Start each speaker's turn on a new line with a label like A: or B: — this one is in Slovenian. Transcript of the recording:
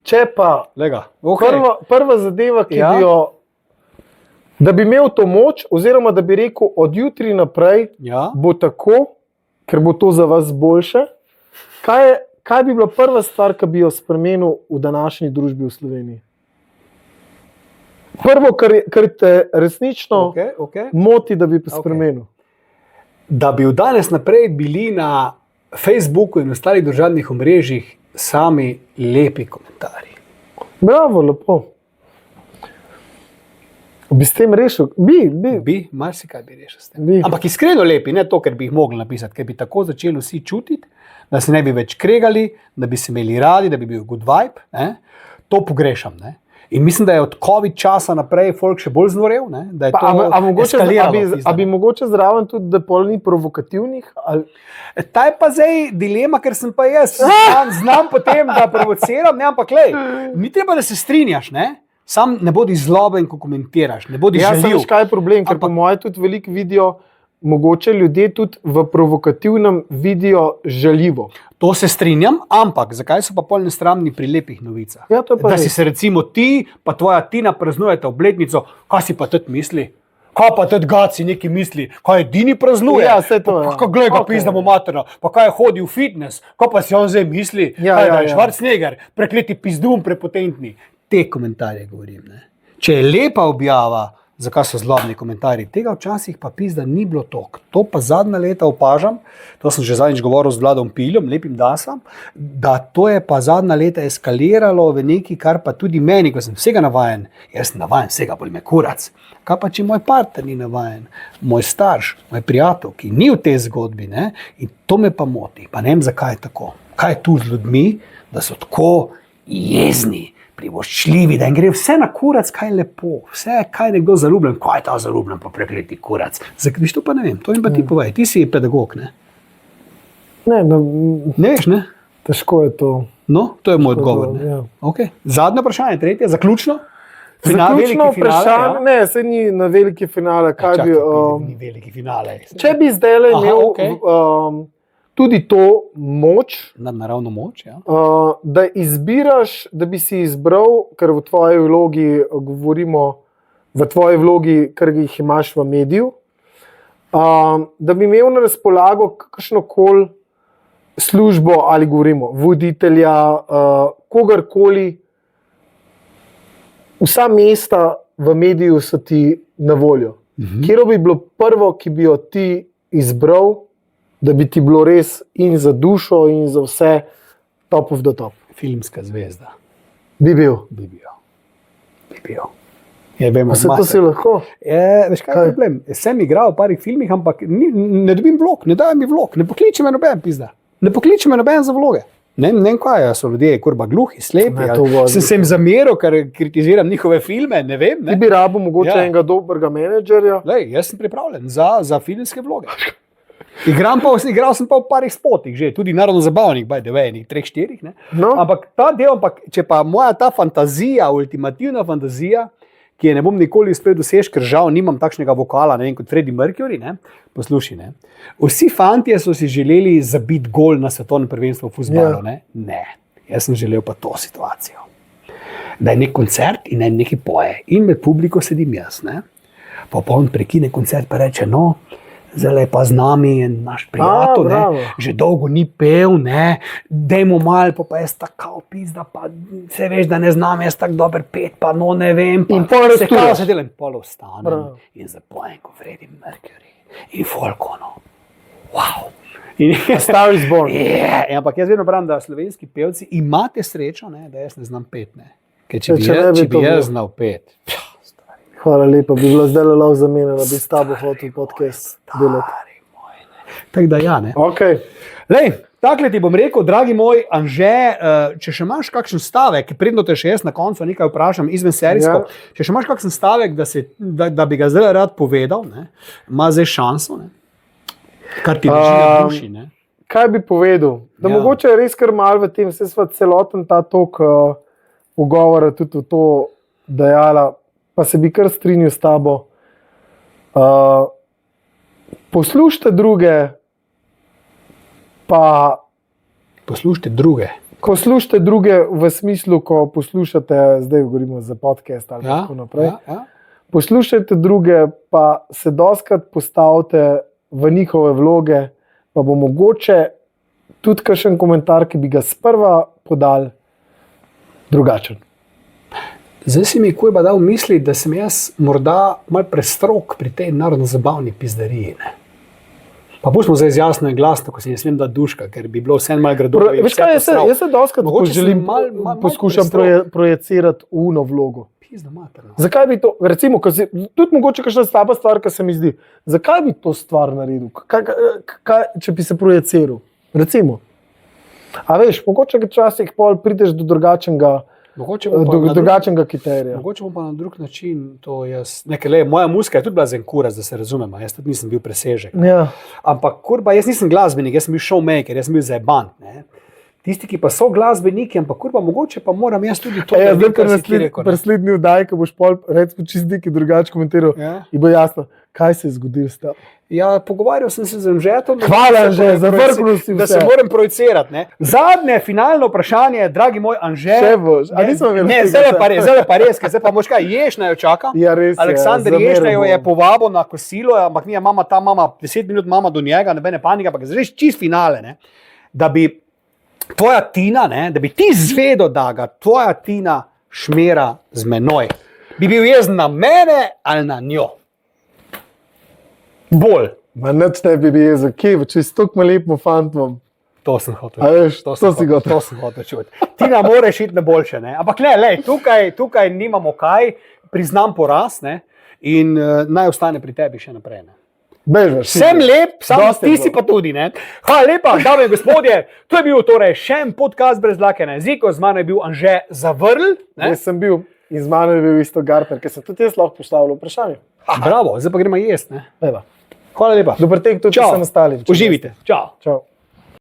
A: če pa prva zadeva, ki bi jo, da bi imel to moč, oziroma da bi rekel, od jutri naprej bo tako, ker bo to za vas boljše. Kaj bi bila prva stvar, ki bi jo spremenil v današnji družbi v Sloveniji? Prvo, kar te resnično moti, da bi spremenil.
B: Da bi od danes naprej bili na Facebooku in ostalih družbenih omrežjih sami lepi komentarji.
A: Bravo, lepo. Bi s tem rešil?
B: Marsikaj bi rešil s tem. Ampak iskreno lepi, ne to, ker bi jih mogli napisati, ker bi tako začeli vsi čutiti, da se ne bi več kregali, da bi se imeli radi, da bi bil good vibe. Ne? To pogrešam. Ne? In mislim, da je od COVID časa naprej folk še bolj znorel, ne? Da je to eskaliralo.
A: A bi mogoče zraven tudi, da pol ni provokativnih?
B: Ta je pa zdaj dilema, ker sem pa jaz znam potem, da provociram, ne? Ampak lej, ni treba, da se strinjaš, ne? Sam ne bodi zloben, ko komentiraš, ne bodi žaljiv.
A: Veš, kaj je problem, ker po moje tudi veliko vidijo, mogoče ljudje tudi v provokativnem vidijo žaljivo.
B: To se strinjam, ampak zakaj so pa pol nesramni pri lepih novicah?
A: Ja, to je pa
B: da si se recimo ti, pa tvoja Tina praznujete obletnico, kaj si pa tudi misli? Kaj pa tudi Gaci neki misli? Kaj edini praznuje?
A: Ja, vse to.
B: Kaj gleda ga pizdamo materno? Pa kaj hodi v fitness? Kaj pa si on zdaj misli?
A: Ja,
B: kaj da je Schwarzenegger, prekleti pizdum, prepotentni? Te komentarje govorim. Ne? Če je lepa objava, zakaj so zlobni komentarji, tega včasih pa pizda ni bilo toliko. To pa zadnja leta opažam, to sem že zadnjič govoril z Vladom Piljom, lepim dasam, da to je pa zadnja leta eskaliralo v neki, kar pa tudi meni, ko sem vsega navajen, jaz sem navajen vsega, bolj me kurac. Kaj pa če moj partner ni navajen, moj starš, moj prijatelj, ki ni v tej zgodbi, ne? In to me pa moti, pa ne vem, zakaj je tako. Kaj je tu z ljudmi, da so tako jezni, privoščljivi, da jim gre vse na kurac, kaj je lepo, vse, kaj je nekdo zaljubljen, kaj je ta zaljubljen, pa prekleti kurac. Viš, to pa ne vem, to jim pa ti povej, ti si pedagog, ne?
A: Ne
B: veš, ne?
A: Težko je to.
B: No, to je moj odgovor, ne?
A: Ja.
B: Okay. Zadnje vprašanje, tretje, zaključno?
A: Zaključno vprašanje, ja? Ne, se ni na veliki finale.
B: Ni veliki finale.
A: Če bi zdaj imel tudi to moč,
B: nadnaravno moč, ja.
A: Da izbiraš, da bi si izbral, ker v tvoji vlogi govorimo, v tvoji vlogi, ker jih imaš v mediju, da bi imel na razpolago kakšnokoli službo ali govorimo voditelja, kogarkoli, vsa mesta v mediju so ti na voljo. Kjer bi bilo prvo, ki bi jo ti izbral, da bi ti bilo res in za dušo in za vse top of the top?
B: Filmska zvezda.
A: Bi bil.
B: Ja, vemo,
A: vse to si lahko?
B: Veš kaj je problem? Sem igral v parih filmih, ampak ne dobim vlog, ne dajem mi vlog, ne pokliče me noben pizda. Ne pokliče me noben za vloge. Ne vem kaj, so ljudje kurba gluhi, slepi, sem zameril, ker kritiziram njihove filme, ne vem. Ne?
A: Ti bi rabo mogoče enega dobrega menedžerja?
B: Lej, jaz sem pripravljen za filmske vloge. Igral sem pa v parih spotih, že, tudi narodno zabavnih, enih 3-4, ne? No. Ampak ta del, če pa moja ta fantazija, ultimativna fantazija, ki je ne bom nikoli uspel doseči, ker žal nimam takšnega vokala, ne vem, kot Freddie Mercury, ne? Posluši, ne? Vsi fantje so si želeli zabiti gol na svetovnem prvenstvu v fuzbalu, ne? Ne, jaz sem želel pa to situacijo. Da je nek koncert in nekaj poje in med publiko sedim jaz, ne? Pa on prekine koncert pa reče, no, zdaj pa z nami je naš prijatelj, že dolgo ni pel, ne, dajmo malo, pa jaz tako pizda, pa se veš, da ne znam, jaz tako dober pet, pa no ne vem, pa se kao se delam, pol ostanem in zapojem ko Freddie Mercury in Folkono. Wow!
A: Star is born.
B: Ampak jaz vedno pravim, da slovenski pevci imate srečo, ne, da jaz ne znam pet, ne, ker če bi jaz znal pet.
A: Hvala lepa, bi bilo zdaj lahko zamenjeno, da bi s tabo hotel podcast delati.
B: Tako da ja, ne.
A: Okay.
B: Lej, takle ti bom rekel, dragi moj Anže, če še imaš kakšen stavek, predno te še jaz na koncu nekaj vprašam izven serijsko, če še imaš kakšen stavek, da bi ga zdaj rad povedal, ne, ima zdaj šanso, ne, kar ti leži na duši, ne.
A: Kaj bi povedal? Da mogoče je res kar malo v tem, se sva celoten ta tok ugovora tudi v to dajala, pa se bi kar strinjal s tabo.
B: Poslušajte druge.
A: Ko slušate druge, v smislu, ko poslušate, zdaj govorimo za podcast ali tako naprej. Poslušajte druge, pa se doskrat postavite v njihove vloge, pa bo mogoče tudi kakšen komentar, ki bi ga sprva podal drugačen.
B: Zdaj si mi Kujba dal misli, da sem jaz morda mal prestrog pri tej narodno-zabavni pizdariji. Ne? Pa pustimo zdaj jasno in glasno, ko si ne smem dati duška, ker bi bilo vse malo grado.
A: Veš kaj, jaz se doskrat poskušam projecirati uno vlogo.
B: Pizda materno.
A: Zakaj bi to, recimo, tudi mogoče kakšna slaba stvar, ki se mi zdi, zakaj bi to stvar naredil, če bi se projeciral, recimo. A veš, mogoče včasih prideš do drugačnega kriterija.
B: Mogoče bom pa na drug način to jaz. Moja muzika je tudi bila zenkuras, da se razumemo, jaz tudi nisem bil presežek.
A: Ja.
B: Ampak kurba, jaz nisem glasbenik, jaz sem bil showmaker, jaz sem bil zajebant. Tisti, ki pa so glasbeniki, ampak kurba, mogoče pa moram jaz tudi to narediti, kar si ti rekel.
A: Preslednji vdaj, ko boš recimo čist neki drugače komentiral, in bo jasno, kaj se je zgodilo s tem.
B: Ja, pogovarjal sem se z Anžetom.
A: Hvala, Anže, zavrknil si vse.
B: Da se moram projicirati. Zadnje, finalno vprašanje, dragi moj Anže.
A: Še boš, a nismo imeli.
B: Ne, zdaj pa res, zdaj pa moš kaj, Ješna jo čaka.
A: Ja, res je.
B: Aleksandr Ješna jo je povabil na kosilo, ampak nije mama, 10 minut mama do njega, nebene panike, ampak zdaj čist finale, ne, da bi tvoja Tina, ne, da bi ti zvedel, da ga tvoja Tina šmera z menoj. Bi bil jezen na mene ali na njo? Bolj.
A: Ma nič ne bi bil jezen, kje, če si tako lepim fantom.
B: To sem hotel.
A: A veš, to sem
B: hotel čuti. Tina moraš iti na boljše, ne? Ampak ne, tukaj nimamo kaj, priznam poraz, ne? In naj ostane pri tebi še naprej, ne?
A: Bežaš.
B: Sem lep, samo ti si pa tudi, ne? Hvala lepa, dame in gospodje, to je bil torej še en podcast brez dlake na jeziku, z mano je bil Anže Zavrl, ne?
A: Jaz sem bil, in z mano je bil isto Gartner, ker sem tudi jaz lahko postavljal vprašanje.
B: Bravo, zdaj pa gremo jest, ne?
A: Evo.
B: Hvala lepa.
A: Dober tek tudi vsem ostalim.
B: Uživite. Čau.
A: Čau.